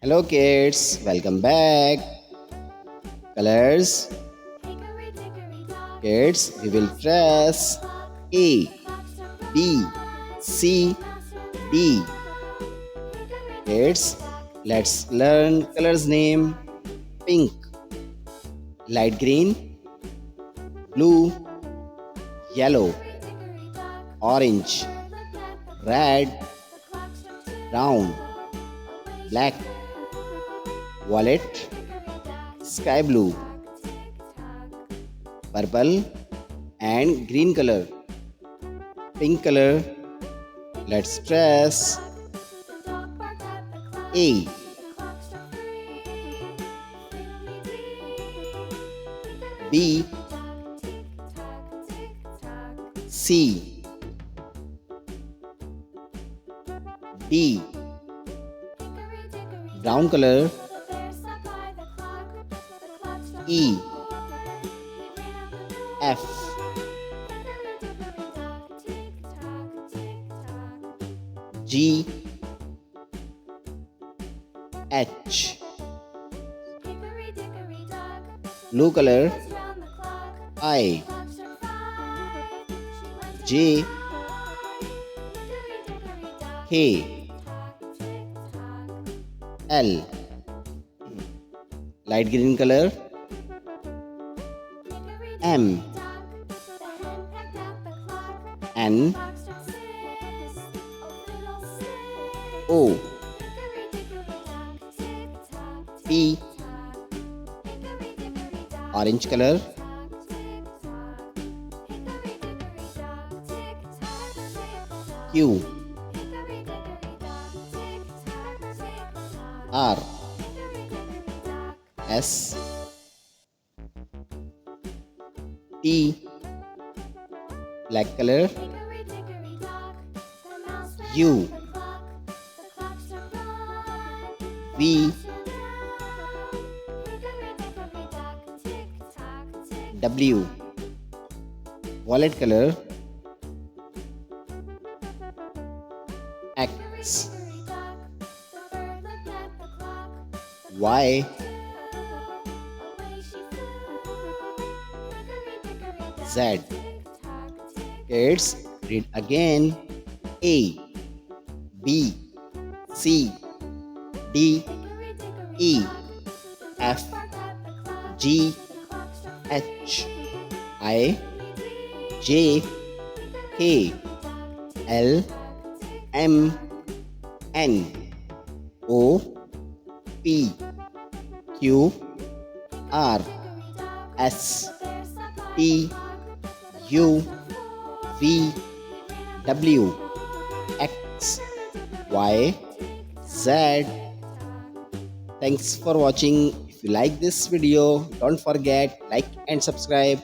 Hello kids, welcome back. Colors. Kids, we will trace A, B, C, D. Kids, let's learn colors name. Pink, light green, blue, yellow, orange, red, brown, black, violet, sky blue, purple and green color. Pink color. Let's trace A, B, C, D. Brown color. E, F, G, H. Blue color. I, J, K, L. Light green color. M, N, O, P. Orange color. Q, R, S, T. Black color. U, V, W. Violet color. X, Y, Z. Kids, read again. A, B, C, D, E, F, G, H, I, J, K, L, M, N, O, P, Q, R, S, T, U, V, W, X, Y, Z. Thanks for watching. If you like this video, don't forget like and subscribe.